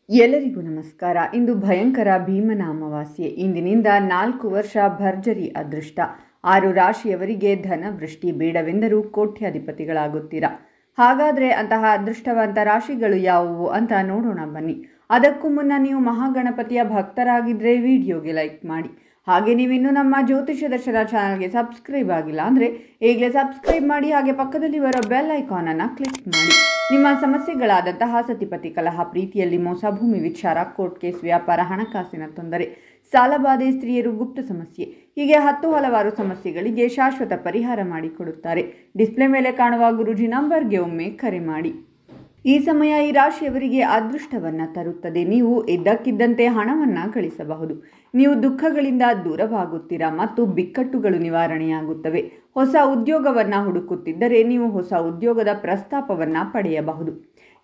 ಎಲ್ಲರಿಗೂ ನಮಸ್ಕಾರ. ಇಂದು ಭಯಂಕರ ಭೀಮನ ಅಮಾವಾಸ್ಯೆ. ಇಂದಿನಿಂದ 4 ವರ್ಷ ಭರ್ಜರಿ ಅದೃಷ್ಟ. 6 ರಾಶಿಯವರಿಗೆ ಧನವೃಷ್ಟಿ ಬೇಡವೆಂದರೂ ಕೋಟ್ಯಾಧಿಪತಿಗಳಾಗುತ್ತೀರಾ. ಹಾಗಾದರೆ ಅಂತಹ ಅದೃಷ್ಟವಂತ ರಾಶಿಗಳು ಯಾವುವು ಅಂತ ನೋಡೋಣ ಬನ್ನಿ. ಅದಕ್ಕೂ ಮುನ್ನ ನೀವು ಮಹಾಗಣಪತಿಯ ಭಕ್ತರಾಗಿದ್ದರೆ ವಿಡಿಯೋಗೆ ಲೈಕ್ ಮಾಡಿ. ಹಾಗೆ ನೀವಿನ್ನೂ ನಮ್ಮ ಜ್ಯೋತಿಷ್ಯ ದರ್ಶನ ಚಾನಲ್ಗೆ ಸಬ್ಸ್ಕ್ರೈಬ್ ಆಗಿಲ್ಲ ಅಂದರೆ ಈಗಲೇ ಸಬ್ಸ್ಕ್ರೈಬ್ ಮಾಡಿ. ಹಾಗೆ ಪಕ್ಕದಲ್ಲಿ ಬರೋ ಬೆಲ್ ಐಕಾನನ್ನು ಕ್ಲಿಕ್ ಮಾಡಿ. ನಿಮ್ಮ ಸಮಸ್ಯೆಗಳಾದಂತಹ ಸತಿಪತಿ ಕಲಹ, ಪ್ರೀತಿಯಲ್ಲಿ ಮೋಸ, ಭೂಮಿ ವಿಚಾರ, ಕೋರ್ಟ್ ಕೇಸ್, ವ್ಯಾಪಾರ, ಹಣಕಾಸಿನ ತೊಂದರೆ, ಸಾಲಬಾಧೆ, ಸ್ತ್ರೀಯರು, ಗುಪ್ತ ಸಮಸ್ಯೆ, ಹೀಗೆ ಹಲವಾರು ಸಮಸ್ಯೆಗಳಿಗೆ ಶಾಶ್ವತ ಪರಿಹಾರ ಮಾಡಿಕೊಡುತ್ತಾರೆ. ಡಿಸ್ಪ್ಲೇ ಮೇಲೆ ಕಾಣುವ ಗುರೂಜಿ ನಂಬರ್ಗೆ ಒಮ್ಮೆ ಕರೆ ಮಾಡಿ. ಈ ಸಮಯ ಈ ರಾಶಿಯವರಿಗೆ ಅದೃಷ್ಟವನ್ನು ತರುತ್ತದೆ. ನೀವು ಇದ್ದಕ್ಕಿದ್ದಂತೆ ಹಣವನ್ನು ಗಳಿಸಬಹುದು. ನೀವು ದುಃಖಗಳಿಂದ ದೂರವಾಗುತ್ತೀರಾ ಮತ್ತು ಬಿಕ್ಕಟ್ಟುಗಳು ನಿವಾರಣೆಯಾಗುತ್ತವೆ. ಹೊಸ ಉದ್ಯೋಗವನ್ನು ಹುಡುಕುತ್ತಿದ್ದರೆ ನೀವು ಹೊಸ ಉದ್ಯೋಗದ ಪ್ರಸ್ತಾಪವನ್ನು ಪಡೆಯಬಹುದು.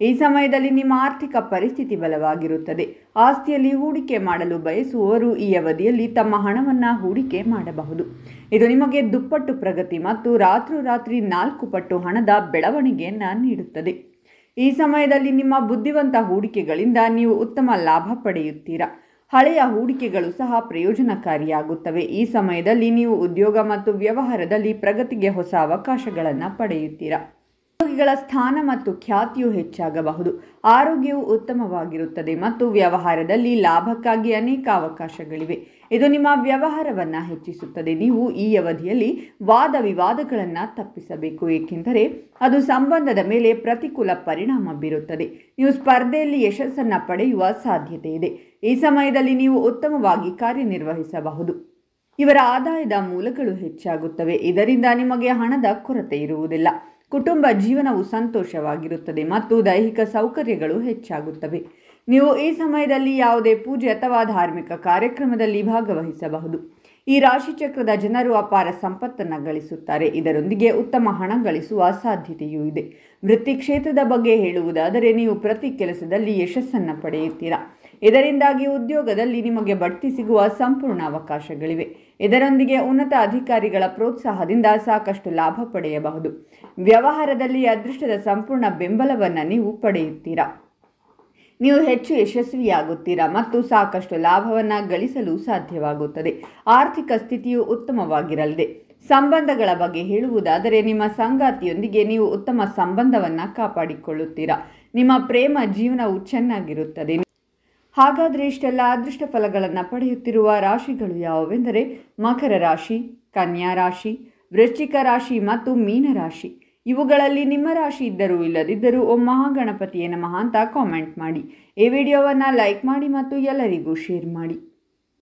ಈ ಸಮಯದಲ್ಲಿ ನಿಮ್ಮ ಆರ್ಥಿಕ ಪರಿಸ್ಥಿತಿ ಬಲವಾಗಿರುತ್ತದೆ. ಆಸ್ತಿಯಲ್ಲಿ ಹೂಡಿಕೆ ಮಾಡಲು ಬಯಸುವವರು ಈ ಅವಧಿಯಲ್ಲಿ ತಮ್ಮ ಹಣವನ್ನು ಹೂಡಿಕೆ ಮಾಡಬಹುದು. ಇದು ನಿಮಗೆ ದುಪ್ಪಟ್ಟು ಪ್ರಗತಿ ಮತ್ತು ರಾತ್ರೋರಾತ್ರಿ 4 ಪಟ್ಟು ಹಣದ ಬೆಳವಣಿಗೆಯನ್ನು ನೀಡುತ್ತದೆ. ಈ ಸಮಯದಲ್ಲಿ ನಿಮ್ಮ ಬುದ್ಧಿವಂತ ಹೂಡಿಕೆಗಳಿಂದ ನೀವು ಉತ್ತಮ ಲಾಭ ಪಡೆಯುತ್ತೀರಾ. ಹಳೆಯ ಹೂಡಿಕೆಗಳು ಸಹ ಪ್ರಯೋಜನಕಾರಿಯಾಗುತ್ತವೆ. ಈ ಸಮಯದಲ್ಲಿ ನೀವು ಉದ್ಯೋಗ ಮತ್ತು ವ್ಯವಹಾರದಲ್ಲಿ ಪ್ರಗತಿಗೆ ಹೊಸ ಅವಕಾಶಗಳನ್ನು ಪಡೆಯುತ್ತೀರಾ. ಉದ್ಯೋಗಿಗಳ ಸ್ಥಾನ ಮತ್ತು ಖ್ಯಾತಿಯು ಹೆಚ್ಚಾಗಬಹುದು. ಆರೋಗ್ಯವು ಉತ್ತಮವಾಗಿರುತ್ತದೆ ಮತ್ತು ವ್ಯವಹಾರದಲ್ಲಿ ಲಾಭಕ್ಕಾಗಿ ಅನೇಕ ಅವಕಾಶಗಳಿವೆ. ಇದು ನಿಮ್ಮ ವ್ಯವಹಾರವನ್ನು ಹೆಚ್ಚಿಸುತ್ತದೆ. ನೀವು ಈ ಅವಧಿಯಲ್ಲಿ ವಾದ ವಿವಾದಗಳನ್ನು ತಪ್ಪಿಸಬೇಕು, ಏಕೆಂದರೆ ಅದು ಸಂಬಂಧದ ಮೇಲೆ ಪ್ರತಿಕೂಲ ಪರಿಣಾಮ ಬೀರುತ್ತದೆ. ನೀವು ಸ್ಪರ್ಧೆಯಲ್ಲಿ ಯಶಸ್ಸನ್ನು ಪಡೆಯುವ ಸಾಧ್ಯತೆ ಇದೆ. ಈ ಸಮಯದಲ್ಲಿ ನೀವು ಉತ್ತಮವಾಗಿ ಕಾರ್ಯನಿರ್ವಹಿಸಬಹುದು. ಇವರ ಆದಾಯದ ಮೂಲಗಳು ಹೆಚ್ಚಾಗುತ್ತವೆ. ಇದರಿಂದ ನಿಮಗೆ ಹಣದ ಕೊರತೆ ಇರುವುದಿಲ್ಲ. ಕುಟುಂಬ ಜೀವನವು ಸಂತೋಷವಾಗಿರುತ್ತದೆ ಮತ್ತು ದೈಹಿಕ ಸೌಕರ್ಯಗಳು ಹೆಚ್ಚಾಗುತ್ತವೆ. ನೀವು ಈ ಸಮಯದಲ್ಲಿ ಯಾವುದೇ ಪೂಜೆ ಅಥವಾ ಧಾರ್ಮಿಕ ಕಾರ್ಯಕ್ರಮದಲ್ಲಿ ಭಾಗವಹಿಸಬಹುದು. ಈ ರಾಶಿಚಕ್ರದ ಜನರು ಅಪಾರ ಸಂಪತ್ತನ್ನು ಗಳಿಸುತ್ತಾರೆ. ಇದರೊಂದಿಗೆ ಉತ್ತಮ ಹಣ ಗಳಿಸುವ ಸಾಧ್ಯತೆಯೂ ಇದೆ. ವೃತ್ತಿ ಕ್ಷೇತ್ರದ ಬಗ್ಗೆ ಹೇಳುವುದಾದರೆ ನೀವು ಪ್ರತಿ ಕೆಲಸದಲ್ಲಿ ಯಶಸ್ಸನ್ನು ಪಡೆಯುತ್ತೀರಾ. ಇದರಿಂದಾಗಿ ಉದ್ಯೋಗದಲ್ಲಿ ನಿಮಗೆ ಬಡ್ತಿ ಸಿಗುವ ಸಂಪೂರ್ಣ ಅವಕಾಶಗಳಿವೆ. ಇದರೊಂದಿಗೆ ಉನ್ನತ ಅಧಿಕಾರಿಗಳ ಪ್ರೋತ್ಸಾಹದಿಂದ ಸಾಕಷ್ಟು ಲಾಭ ಪಡೆಯಬಹುದು. ವ್ಯವಹಾರದಲ್ಲಿ ಅದೃಷ್ಟದ ಸಂಪೂರ್ಣ ಬೆಂಬಲವನ್ನು ನೀವು ಪಡೆಯುತ್ತೀರಾ. ನೀವು ಹೆಚ್ಚು ಯಶಸ್ವಿಯಾಗುತ್ತೀರಾ ಮತ್ತು ಸಾಕಷ್ಟು ಲಾಭವನ್ನು ಗಳಿಸಲು ಸಾಧ್ಯವಾಗುತ್ತದೆ. ಆರ್ಥಿಕ ಸ್ಥಿತಿಯು ಉತ್ತಮವಾಗಿರಲಿದೆ. ಸಂಬಂಧಗಳ ಬಗ್ಗೆ ಹೇಳುವುದಾದರೆ ನಿಮ್ಮ ಸಂಗಾತಿಯೊಂದಿಗೆ ನೀವು ಉತ್ತಮ ಸಂಬಂಧವನ್ನು ಕಾಪಾಡಿಕೊಳ್ಳುತ್ತೀರಾ. ನಿಮ್ಮ ಪ್ರೇಮ ಜೀವನವು ಚೆನ್ನಾಗಿರುತ್ತದೆ. ಹಾಗಾದರೆ ಇಷ್ಟೆಲ್ಲ ಅದೃಷ್ಟ ಫಲಗಳನ್ನು ಪಡೆಯುತ್ತಿರುವ ರಾಶಿಗಳು ಯಾವುವೆಂದರೆ ಮಕರ ರಾಶಿ, ಕನ್ಯಾ ರಾಶಿ, ವೃಶ್ಚಿಕ ರಾಶಿ ಮತ್ತು ಮೀನ ರಾಶಿ. ಇವುಗಳಲ್ಲಿ ನಿಮ್ಮ ರಾಶಿ ಇದ್ದರೂ ಇಲ್ಲದಿದ್ದರೂ ಓಂ ಮಹಾಗಣಪತಿಯೇ ನಮಃ ಅಂತ ಕಾಮೆಂಟ್ ಮಾಡಿ. ಈ ವಿಡಿಯೋವನ್ನು ಲೈಕ್ ಮಾಡಿ ಮತ್ತು ಎಲ್ಲರಿಗೂ ಶೇರ್ ಮಾಡಿ.